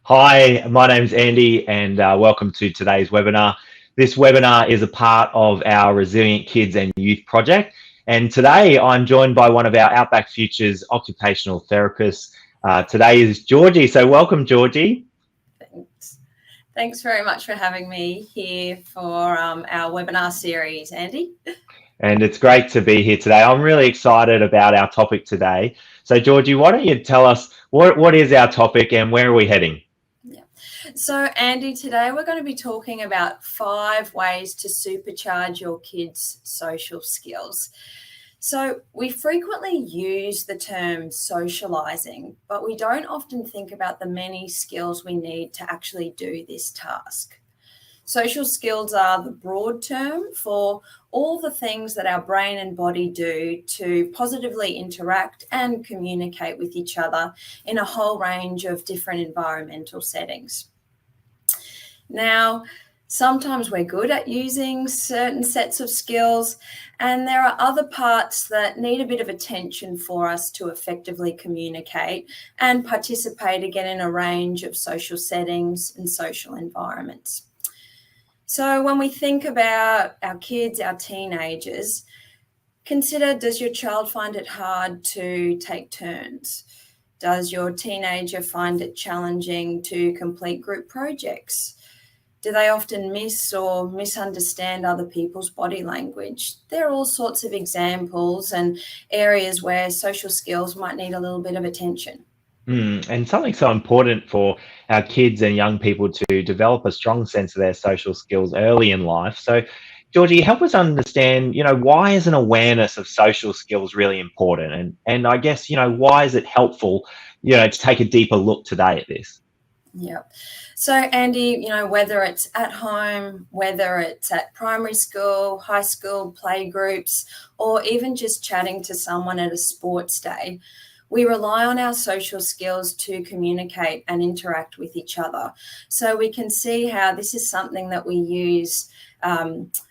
Hi, my name's Andy and welcome to today's webinar. This webinar is a part of our Resilient Kids and Youth project. And today I'm joined by one of our Outback Futures occupational therapists. Today is Georgie. So welcome, Georgie. Thanks. Thanks very much for having me here for our webinar series, Andy. And it's great to be here today. I'm really excited about our topic today. So Georgie, why don't you tell us what is our topic and where are we heading? So, Andy, today we're going to be talking about 5 ways to supercharge your kids' social skills. So, we frequently use the term socializing, but we don't often think about the many skills we need to actually do this task. Social skills are the broad term for all the things that our brain and body do to positively interact and communicate with each other in a whole range of different environmental settings. Now, sometimes we're good at using certain sets of skills, and there are other parts that need a bit of attention for us to effectively communicate and participate again in a range of social settings and social environments. So when we think about our kids, our teenagers, consider, does your child find it hard to take turns? Does your teenager find it challenging to complete group projects? Do they often miss or misunderstand other people's body language? There are all sorts of examples and areas where social skills might need a little bit of attention. And something so important for our kids and young people to develop a strong sense of their social skills early in life. So, Georgie, help us understand, why is an awareness of social skills really important? And I guess, why is it helpful, to take a deeper look today at this? Yeah. So, Andy, whether it's at home, whether it's at primary school, high school, play groups, or even just chatting to someone at a sports day, we rely on our social skills to communicate and interact with each other. So we can see how this is something that we use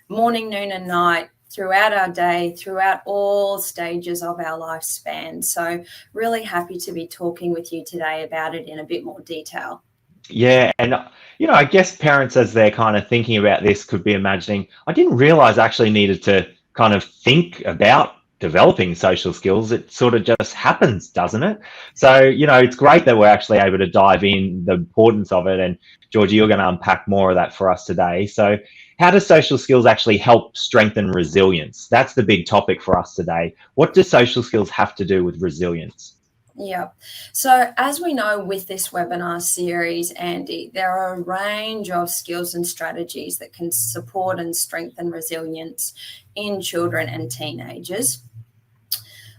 morning, noon, and night throughout our day, throughout all stages of our lifespan. So really happy to be talking with you today about it in a bit more detail. Yeah, and I guess parents, as they're kind of thinking about this, could be imagining, I didn't realize I actually needed to kind of think about developing social skills. It sort of just happens, doesn't it? So, it's great that we're actually able to dive in the importance of it. And Georgie, you're going to unpack more of that for us today. So how do social skills actually help strengthen resilience? That's the big topic for us today. What do social skills have to do with resilience? Yeah. So as we know with this webinar series, Andy, there are a range of skills and strategies that can support and strengthen resilience in children and teenagers.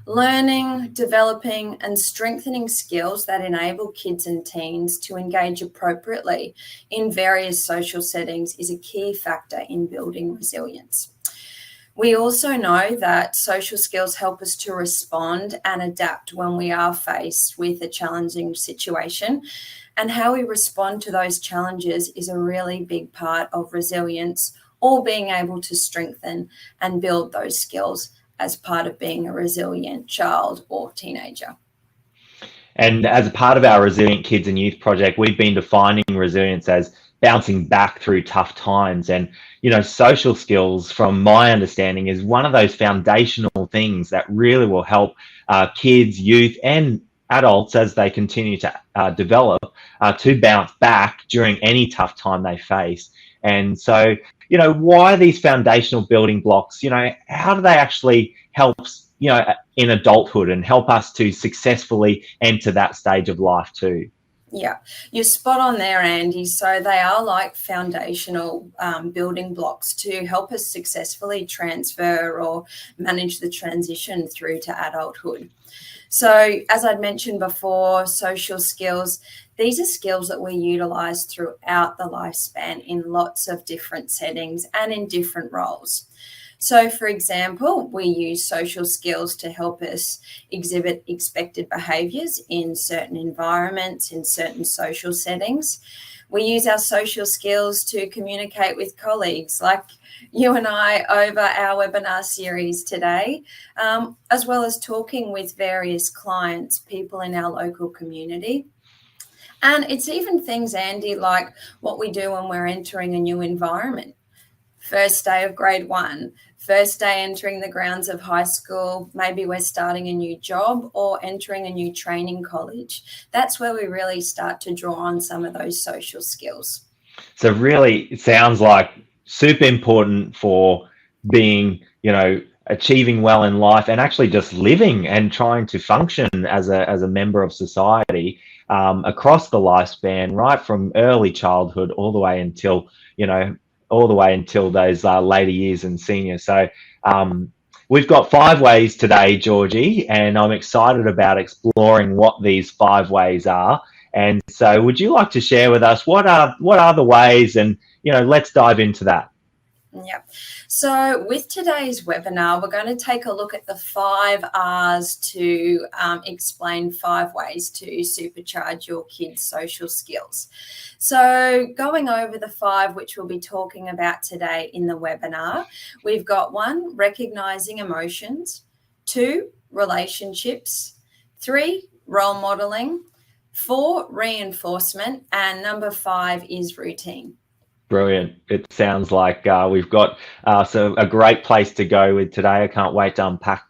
Learning, developing and strengthening skills that enable kids and teens to engage appropriately in various social settings is a key factor in building resilience. We also know that social skills help us to respond and adapt when we are faced with a challenging situation, and how we respond to those challenges is a really big part of resilience, or being able to strengthen and build those skills as part of being a resilient child or teenager. And as a part of our Resilient Kids and Youth project, we've been defining resilience as bouncing back through tough times. And, social skills, from my understanding, is one of those foundational things that really will help kids, youth, and adults as they continue to develop to bounce back during any tough time they face. And so, why are these foundational building blocks? How do they actually help, in adulthood and help us to successfully enter that stage of life too? Yeah, you're spot on there, Andy. So they are like foundational building blocks to help us successfully transfer or manage the transition through to adulthood. So as I'd mentioned before, social skills, these are skills that we utilize throughout the lifespan in lots of different settings and in different roles. So, for example, we use social skills to help us exhibit expected behaviours in certain environments, in certain social settings. We use our social skills to communicate with colleagues like you and I over our webinar series today, as well as talking with various clients, people in our local community. And it's even things, Andy, like what we do when we're entering a new environment. First day of grade 1, first day entering the grounds of high school, maybe we're starting a new job or entering a new training college. That's where we really start to draw on some of those social skills. So really, it sounds like super important for being, achieving well in life and actually just living and trying to function as a member of society across the lifespan, right from early childhood all the way until those later years and senior. So we've got 5 ways today, Georgie, and I'm excited about exploring what these 5 ways are. And so would you like to share with us what are the ways, and let's dive into that. Yeah. So with today's webinar, we're going to take a look at the 5 R's to explain 5 ways to supercharge your kids' social skills. So going over the 5, which we'll be talking about today in the webinar, we've got 1, recognizing emotions, 2, relationships, 3, role modeling, 4, reinforcement, and number 5 is routine. Brilliant. It sounds like we've got a great place to go with today. I can't wait to unpack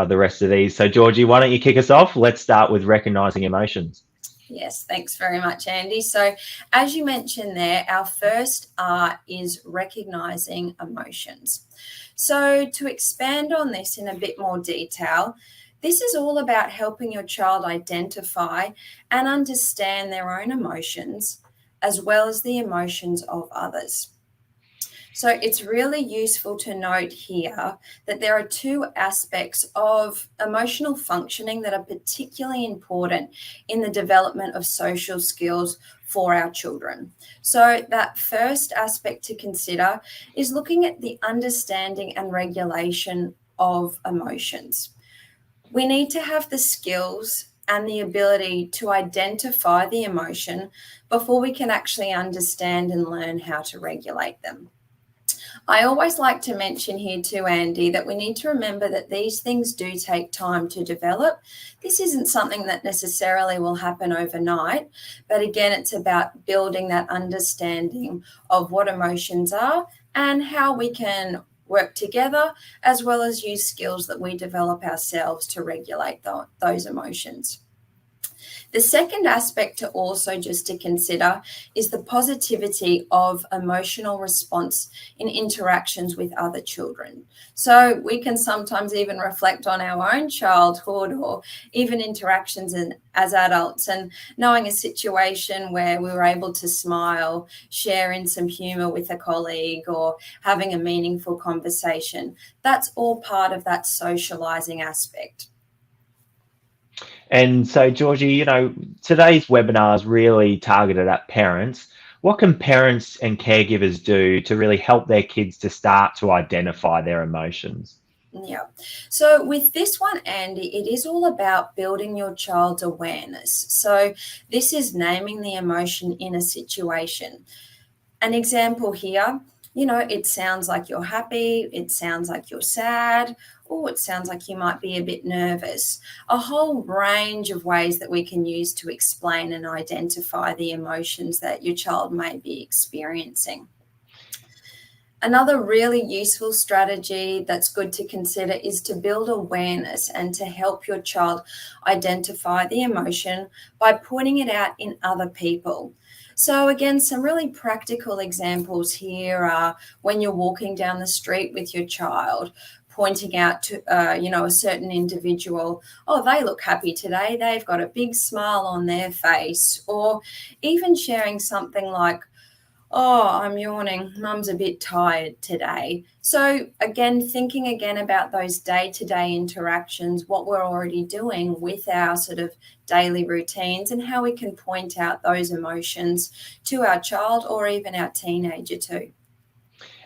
the rest of these. So, Georgie, why don't you kick us off? Let's start with recognizing emotions. Yes, thanks very much, Andy. So as you mentioned there, our first R is recognizing emotions. So to expand on this in a bit more detail, this is all about helping your child identify and understand their own emotions, as well as the emotions of others. So it's really useful to note here that there are 2 aspects of emotional functioning that are particularly important in the development of social skills for our children. So that first aspect to consider is looking at the understanding and regulation of emotions. We need to have the skills and the ability to identify the emotion before we can actually understand and learn how to regulate them. I always like to mention here too, Andy, that we need to remember that these things do take time to develop. This isn't something that necessarily will happen overnight, but again, it's about building that understanding of what emotions are and how we can work together, as well as use skills that we develop ourselves to regulate those emotions. The second aspect to also just to consider is the positivity of emotional response in interactions with other children. So we can sometimes even reflect on our own childhood or even interactions as adults, and knowing a situation where we were able to smile, share in some humor with a colleague, or having a meaningful conversation. That's all part of that socializing aspect. And so, Georgie, today's webinar is really targeted at parents. What can parents and caregivers do to really help their kids to start to identify their emotions? Yeah. So with this one, Andy, it is all about building your child's awareness. So this is naming the emotion in a situation. An example here, it sounds like you're happy, it sounds like you're sad, or it sounds like you might be a bit nervous. A whole range of ways that we can use to explain and identify the emotions that your child may be experiencing. Another really useful strategy that's good to consider is to build awareness and to help your child identify the emotion by pointing it out in other people. So again, some really practical examples here are when you're walking down the street with your child, pointing out to, a certain individual, oh, they look happy today, they've got a big smile on their face, or even sharing something like, oh, I'm yawning, mum's a bit tired today. So again, thinking again about those day-to-day interactions, what we're already doing with our sort of daily routines and how we can point out those emotions to our child or even our teenager too.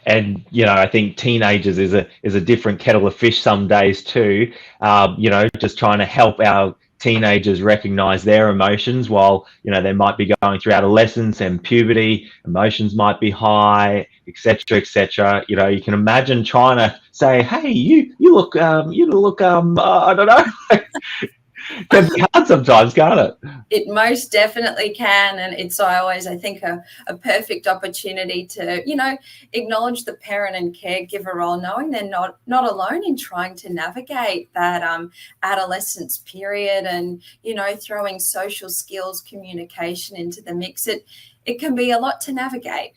And I think teenagers is a different kettle of fish some days too. Just trying to help our teenagers recognize their emotions while they might be going through adolescence and puberty. Emotions might be high, etc., etc. You can imagine trying to say, "Hey, you look, I don't know." Can be hard sometimes, can't it? It most definitely can, and it's always, I think, a perfect opportunity to, acknowledge the parent and caregiver role, knowing they're not alone in trying to navigate that adolescence period, and throwing social skills, communication into the mix. It can be a lot to navigate.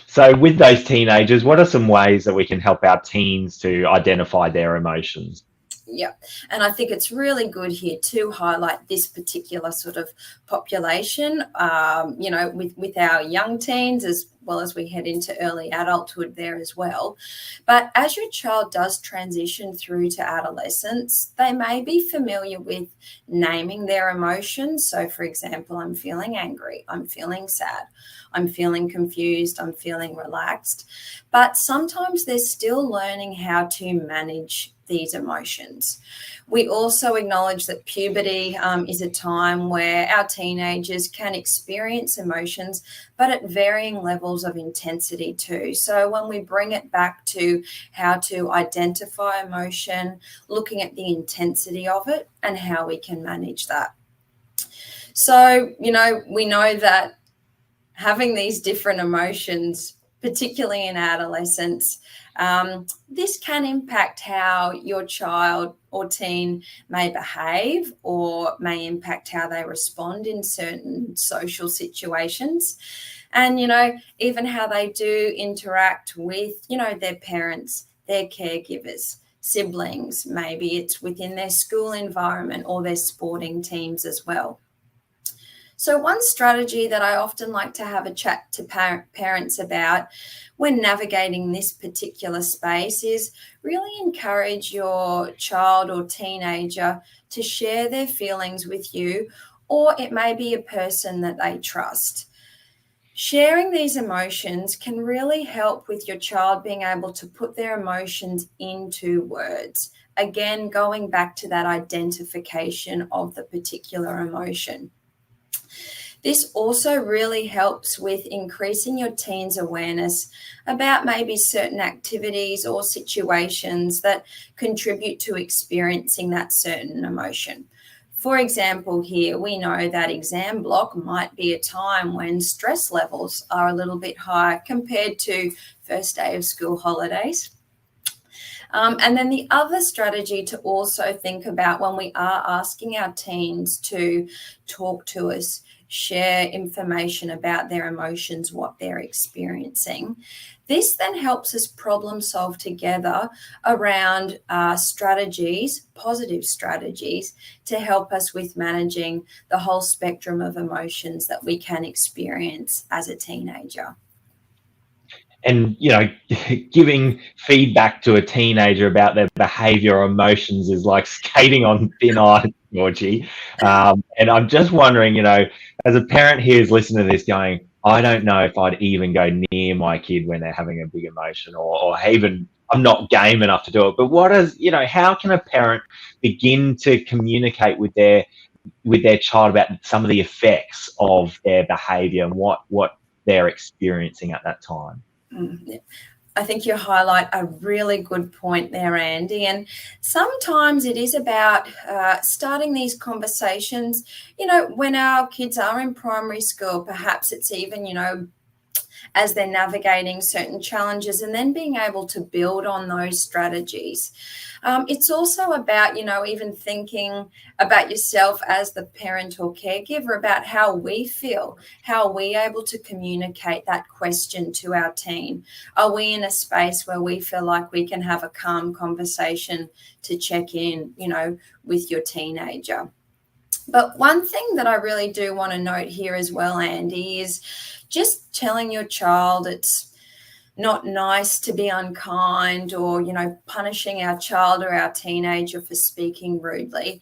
So with those teenagers, what are some ways that we can help our teens to identify their emotions? Yeah, and I think it's really good here to highlight this particular sort of population, with our young teens, as well as we head into early adulthood there as well. But as your child does transition through to adolescence, they may be familiar with naming their emotions. So, for example, I'm feeling angry, I'm feeling sad, I'm feeling confused, I'm feeling relaxed. But sometimes they're still learning how to manage these emotions. We also acknowledge that puberty is a time where our teenagers can experience emotions, but at varying levels of intensity too. So when we bring it back to how to identify emotion, looking at the intensity of it and how we can manage that. So, we know that having these different emotions, particularly in adolescence, this can impact how your child or teen may behave, or may impact how they respond in certain social situations. And, even how they do interact with, their parents, their caregivers, siblings, maybe it's within their school environment or their sporting teams as well. So one strategy that I often like to have a chat to parents about when navigating this particular space is really encourage your child or teenager to share their feelings with you, or it may be a person that they trust. Sharing these emotions can really help with your child being able to put their emotions into words. Again, going back to that identification of the particular emotion. This also really helps with increasing your teen's awareness about maybe certain activities or situations that contribute to experiencing that certain emotion. For example, here we know that exam block might be a time when stress levels are a little bit higher compared to first day of school holidays. And then the other strategy to also think about when we are asking our teens to talk to us, share information about their emotions, what they're experiencing. This then helps us problem solve together around strategies, positive strategies, to help us with managing the whole spectrum of emotions that we can experience as a teenager. And giving feedback to a teenager about their behavior or emotions is like skating on thin ice, Georgie. And I'm just wondering, as a parent here who's listening to this going, I don't know if I'd even go near my kid when they're having a big emotion, or even I'm not game enough to do it. But how can a parent begin to communicate with their child about some of the effects of their behavior and what they're experiencing at that time? I think you highlight a really good point there, Andy. And sometimes it is about starting these conversations, when our kids are in primary school. Perhaps it's even, as they're navigating certain challenges, and then being able to build on those strategies. It's also about, even thinking about yourself as the parent or caregiver, about how we feel, how are we able to communicate that question to our teen? Are we in a space where we feel like we can have a calm conversation to check in, with your teenager? But one thing that I really do want to note here as well, Andy, is just telling your child it's not nice to be unkind, or, punishing our child or our teenager for speaking rudely.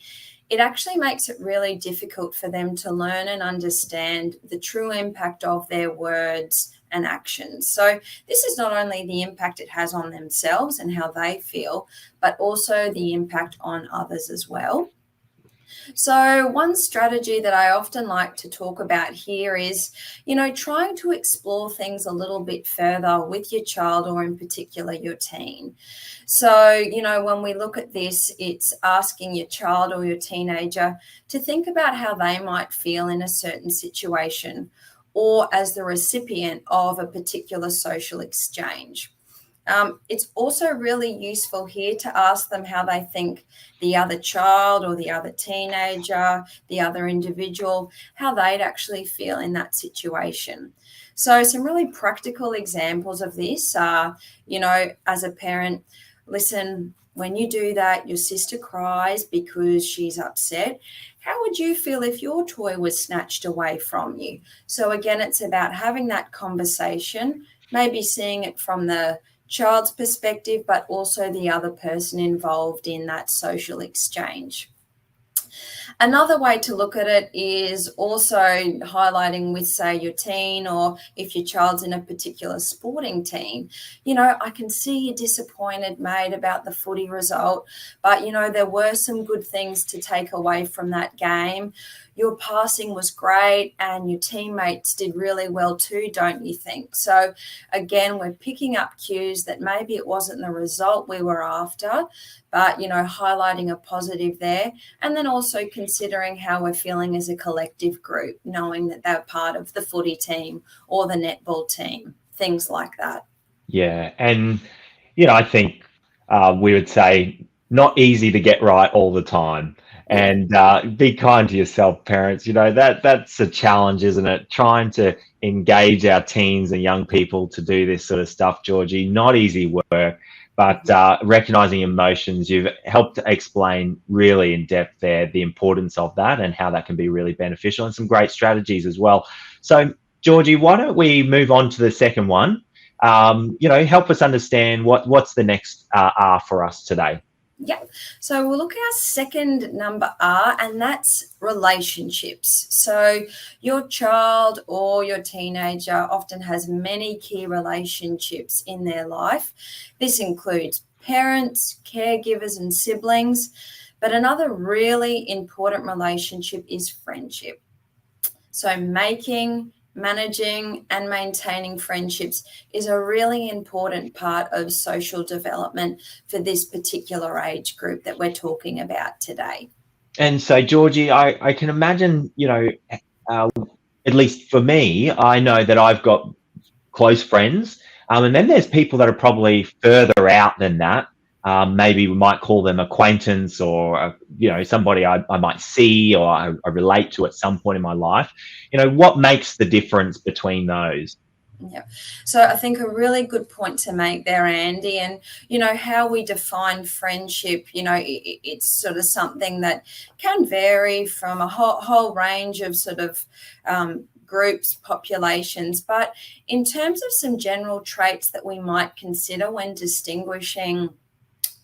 It actually makes it really difficult for them to learn and understand the true impact of their words and actions. So this is not only the impact it has on themselves and how they feel, but also the impact on others as well. So, one strategy that I often like to talk about here is, trying to explore things a little bit further with your child, or in particular your teen. So, when we look at this, it's asking your child or your teenager to think about how they might feel in a certain situation or as the recipient of a particular social exchange. It's also really useful here to ask them how they think the other child or the other teenager, the other individual, how they'd actually feel in that situation. So some really practical examples of this are, as a parent, listen, when you do that, your sister cries because she's upset. How would you feel if your toy was snatched away from you? So again, it's about having that conversation, maybe seeing it from the child's perspective, but also the other person involved in that social exchange. Another way to look at it is also highlighting with, say, your teen, or if your child's in a particular sporting team, I can see you're disappointed, mate, about the footy result, but, there were some good things to take away from that game. Your passing was great and your teammates did really well too, don't you think? So again, we're picking up cues that maybe it wasn't the result we were after, but, highlighting a positive there. And then also considering how we're feeling as a collective group, knowing that they're part of the footy team or the netball team, things like that. Yeah. And, I think we would say not easy to get right all the time. And be kind to yourself, parents. That's a challenge, isn't it? Trying to engage our teens and young people to do this sort of stuff, Georgie. Not easy work, but recognizing emotions. You've helped explain really in depth there the importance of that and how that can be really beneficial, and some great strategies as well. So, Georgie, why don't we move on to the second one? Help us understand what's the next R for us today. Yeah, so we'll look at our second number R, and that's relationships. So your child or your teenager often has many key relationships in their life. This includes parents, caregivers, and siblings. But another really important relationship is friendship. So managing and maintaining friendships is a really important part of social development for this particular age group that we're talking about today. And so, Georgie, I can imagine, at least for me, I know that I've got close friends, and then there's people that are probably further out than that. Maybe we might call them acquaintance, or somebody I might see or I relate to at some point in my life. What makes the difference between those? Yeah. So I think a really good point to make there, Andy, and, how we define friendship, it's sort of something that can vary from a whole range of sort of groups, populations. But in terms of some general traits that we might consider when distinguishing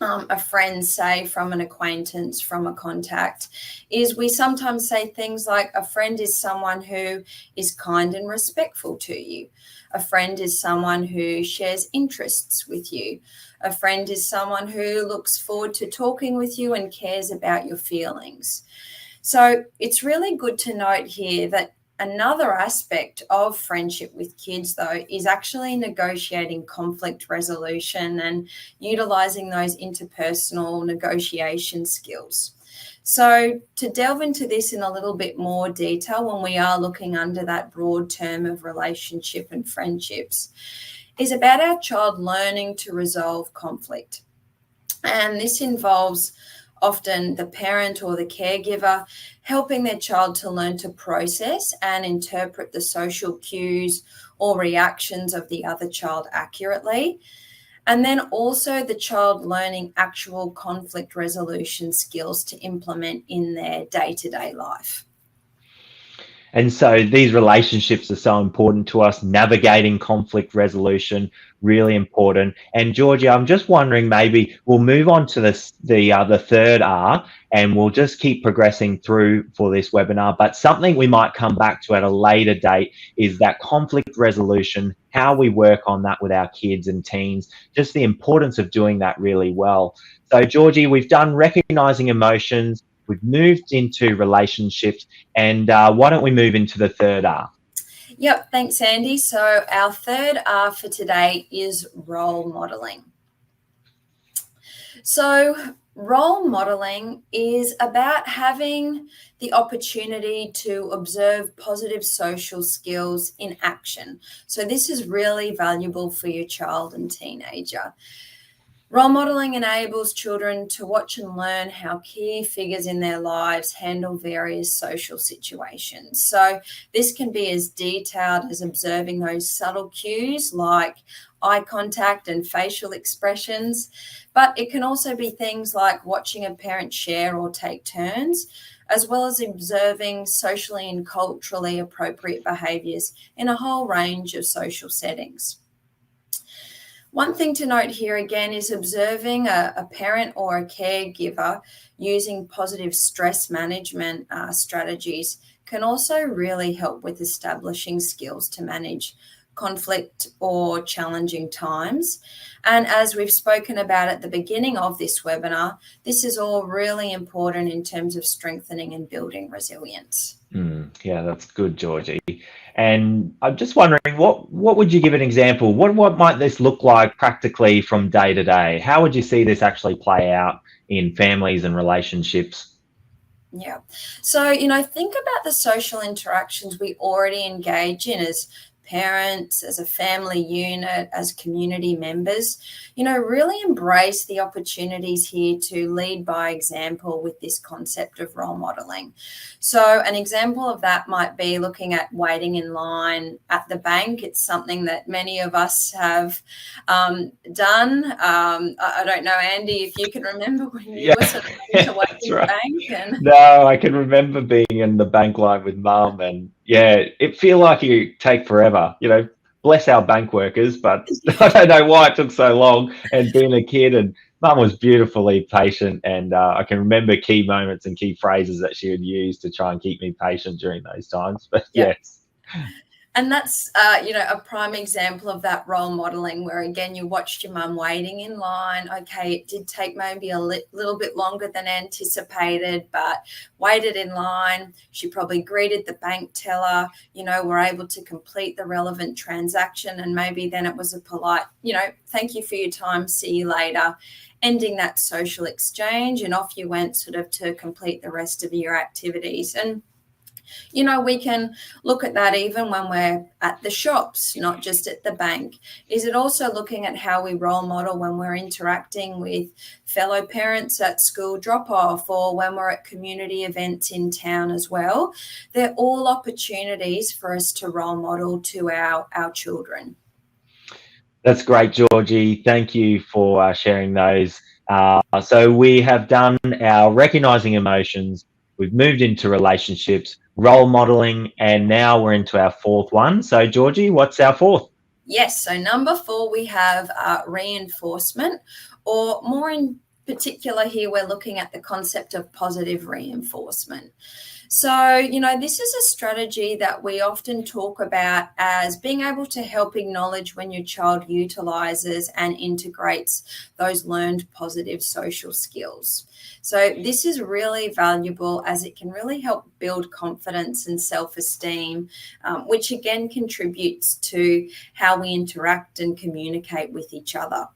a friend, say, from an acquaintance, from a contact, is we sometimes say things like a friend is someone who is kind and respectful to you. A friend is someone who shares interests with you. A friend is someone who looks forward to talking with you and cares about your feelings. So it's really good to note here that another aspect of friendship with kids, though, is actually negotiating conflict resolution and utilising those interpersonal negotiation skills. So to delve into this in a little bit more detail, when we are looking under that broad term of relationship and friendships, is about our child learning to resolve conflict. And this involves often the parent or the caregiver helping their child to learn to process and interpret the social cues or reactions of the other child accurately. And then also the child learning actual conflict resolution skills to implement in their day-to-day life. And so these relationships are so important to us. Navigating conflict resolution, really important. And Georgia, I'm just wondering, maybe we'll move on to the third R, and we'll just keep progressing through for this webinar. But something we might come back to at a later date is that conflict resolution, how we work on that with our kids and teens, just the importance of doing that really well. So Georgie, we've done recognizing emotions, We've moved into relationships, and why don't we move into the third R? Yep, thanks, Andy. So our third R for today is role modeling. So role modeling is about having the opportunity to observe positive social skills in action. So this is really valuable for your child and teenager. Role modeling enables children to watch and learn how key figures in their lives handle various social situations. So this can be as detailed as observing those subtle cues like eye contact and facial expressions, but it can also be things like watching a parent share or take turns, as well as observing socially and culturally appropriate behaviours in a whole range of social settings. One thing to note here again is observing a parent or a caregiver using positive stress management strategies can also really help with establishing skills to manage conflict or challenging times. And as we've spoken about at the beginning of this webinar, this is all really important in terms of strengthening and building resilience. Yeah, that's good, Georgie. And I'm just wondering, what would you give an example? What might this look like practically from day to day? How would you see this actually play out in families and relationships? Yeah. So, think about the social interactions we already engage in as parents, as a family unit, as community members. Really embrace the opportunities here to lead by example with this concept of role modeling. So an example of that might be looking at waiting in line at the bank. It's something that many of us have done. I don't know, Andy, if you can remember when you were sort of having to wait in the bank. No, I can remember being in the bank line with Mum, and yeah, it feel like you take forever. Bless our bank workers, but I don't know why it took so long. And being a kid, and Mum was beautifully patient, and I can remember key moments and key phrases that she would use to try and keep me patient during those times. But yes. And that's, a prime example of that role modeling where, again, you watched your mum waiting in line. Okay, it did take maybe a little bit longer than anticipated, but waited in line. She probably greeted the bank teller, were able to complete the relevant transaction. And maybe then it was a polite, thank you for your time, see you later, ending that social exchange. And off you went sort of to complete the rest of your activities. And we can look at that even when we're at the shops, not just at the bank. Is it also looking at how we role model when we're interacting with fellow parents at school drop-off or when we're at community events in town as well? They're all opportunities for us to role model to our children. That's great, Georgie. Thank you for sharing those. So we have done our recognizing emotions. We've moved into relationships, role modeling, and now we're into our fourth one. So, Georgie, what's our fourth? Yes. So number 4, we have reinforcement, or more in particular here, we're looking at the concept of positive reinforcement. So, this is a strategy that we often talk about as being able to help acknowledge when your child utilizes and integrates those learned positive social skills. So this is really valuable as it can really help build confidence and self-esteem, which again contributes to how we interact and communicate with each other.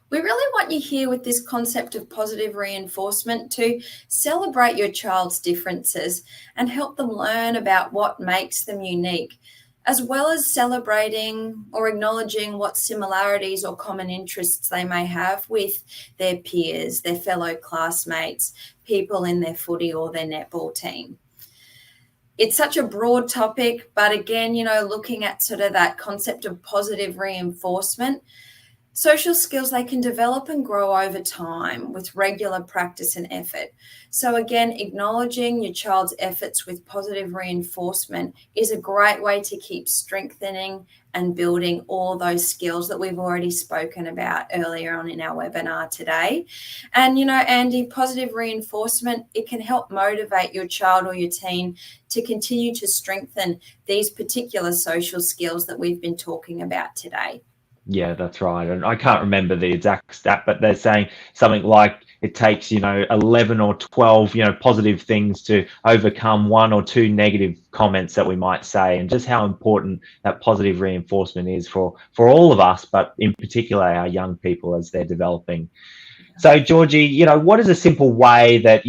We really want you here with this concept of positive reinforcement to celebrate your child's differences and help them learn about what makes them unique, as well as celebrating or acknowledging what similarities or common interests they may have with their peers, their fellow classmates, people in their footy or their netball team. It's such a broad topic, but again, looking at sort of that concept of positive reinforcement, social skills, they can develop and grow over time with regular practice and effort. So again, acknowledging your child's efforts with positive reinforcement is a great way to keep strengthening and building all those skills that we've already spoken about earlier on in our webinar today. And, Andy, positive reinforcement, it can help motivate your child or your teen to continue to strengthen these particular social skills that we've been talking about today. Yeah, that's right. And I can't remember the exact stat, but they're saying something like it takes, 11 or 12, positive things to overcome one or two negative comments that we might say, and just how important that positive reinforcement is for all of us, but in particular our young people as they're developing. So, Georgie, what is a simple way that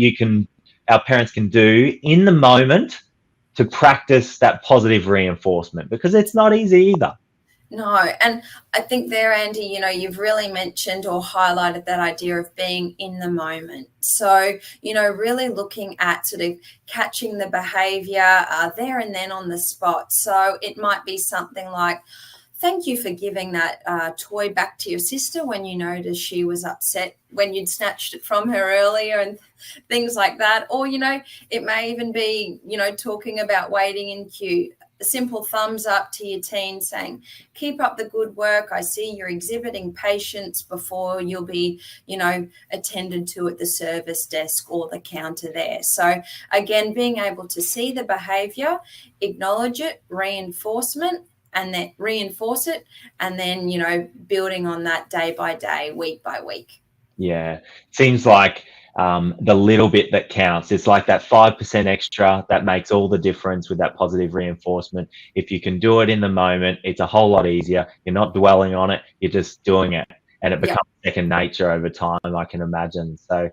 our parents can do in the moment to practice that positive reinforcement? Because it's not easy either. No, and I think there, Andy, you've really mentioned or highlighted that idea of being in the moment. So, really looking at sort of catching the behavior there and then on the spot. So it might be something like, thank you for giving that toy back to your sister when you noticed she was upset when you'd snatched it from her earlier, and things like that. Or, it may even be, talking about waiting in queue. A simple thumbs up to your teen saying, keep up the good work. I see you're exhibiting patience before you'll be, attended to at the service desk or the counter there. So again, being able to see the behavior, acknowledge it, reinforcement, and then reinforce it, and then, building on that day by day, week by week. Yeah, seems like the little bit that counts. It's like that 5% extra that makes all the difference with that positive reinforcement. If you can do it in the moment, it's a whole lot easier. You're not dwelling on it, you're just doing it. And it Yep. becomes second nature over time, I can imagine. So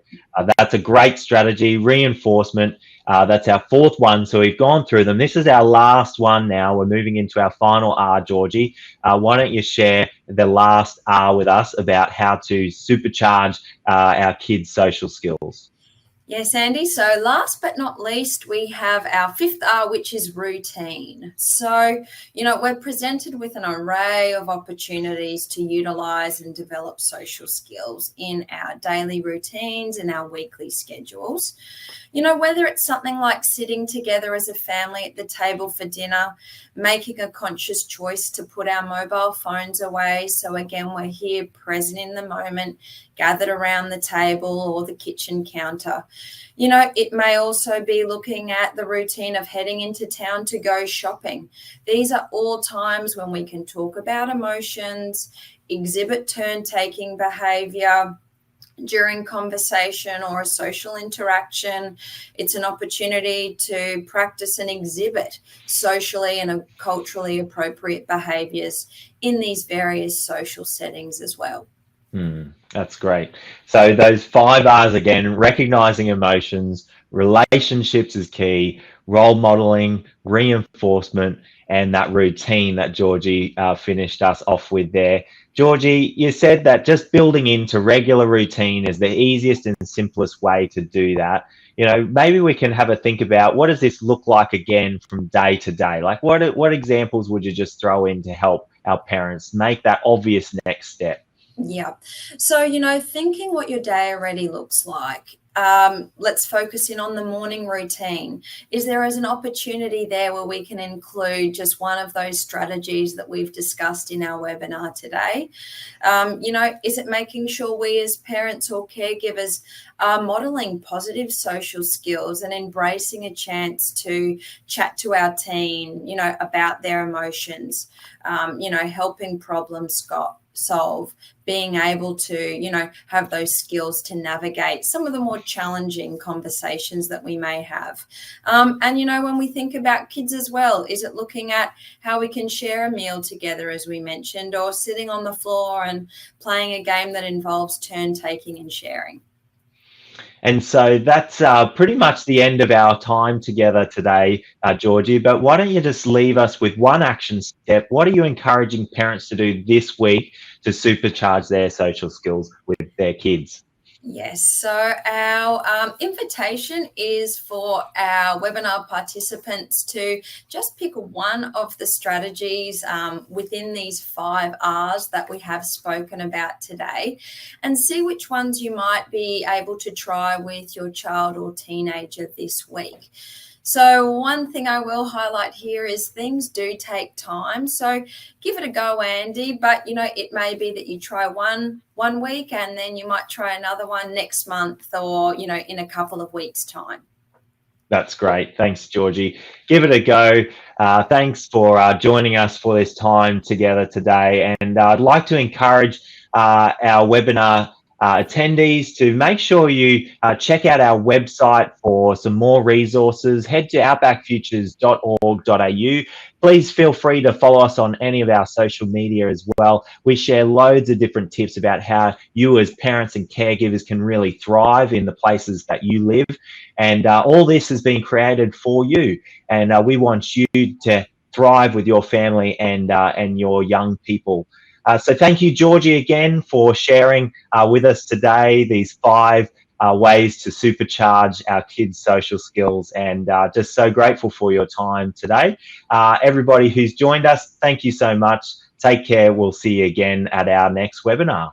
that's a great strategy. Reinforcement, that's our fourth one. So we've gone through them. This is our last one now. We're moving into our final R, Georgie. Why don't you share the last R with us about how to supercharge our kids' social skills? Yes, Andy. So last but not least, we have our fifth R, which is routine. So, we're presented with an array of opportunities to utilize and develop social skills in our daily routines and our weekly schedules. Whether it's something like sitting together as a family at the table for dinner, making a conscious choice to put our mobile phones away. So again, we're here present in the moment, gathered around the table or the kitchen counter. It may also be looking at the routine of heading into town to go shopping. These are all times when we can talk about emotions, exhibit turn-taking behavior during conversation or a social interaction. It's an opportunity to practice and exhibit socially and culturally appropriate behaviors in these various social settings as well. That's great. So those 5 R's again: recognizing emotions, relationships is key, role modeling, reinforcement, and that routine that Georgie finished us off with there. Georgie, you said that just building into regular routine is the easiest and simplest way to do that. Maybe we can have a think about, what does this look like again from day to day? Like what examples would you just throw in to help our parents make that obvious next step? Yeah. So, thinking what your day already looks like. Let's focus in on the morning routine. Is there an opportunity there where we can include just one of those strategies that we've discussed in our webinar today? Is it making sure we as parents or caregivers are modeling positive social skills and embracing a chance to chat to our teen, about their emotions, helping problem solve, being able to, have those skills to navigate some of the more challenging conversations that we may have. And, when we think about kids as well, is it looking at how we can share a meal together, as we mentioned, or sitting on the floor and playing a game that involves turn taking and sharing? And so that's pretty much the end of our time together today, Georgie. But why don't you just leave us with one action step? What are you encouraging parents to do this week to supercharge their social skills with their kids? Yes, so our invitation is for our webinar participants to just pick one of the strategies within these 5 R's that we have spoken about today, and see which ones you might be able to try with your child or teenager this week. So one thing I will highlight here is things do take time. So give it a go, Andy. But, it may be that you try one week and then you might try another one next month or, in a couple of weeks' time. That's great. Thanks, Georgie. Give it a go. Thanks for joining us for this time together today. And I'd like to encourage our webinar attendees to make sure you check out our website for some more resources. Head to outbackfutures.org.au. Please feel free to follow us on any of our social media as well. We share loads of different tips about how you as parents and caregivers can really thrive in the places that you live. And all this has been created for you. And we want you to thrive with your family and your young people. So thank you, Georgie, again for sharing with us today these 5 ways to supercharge our kids' social skills, and just so grateful for your time today. Everybody who's joined us, thank you so much. Take care. We'll see you again at our next webinar.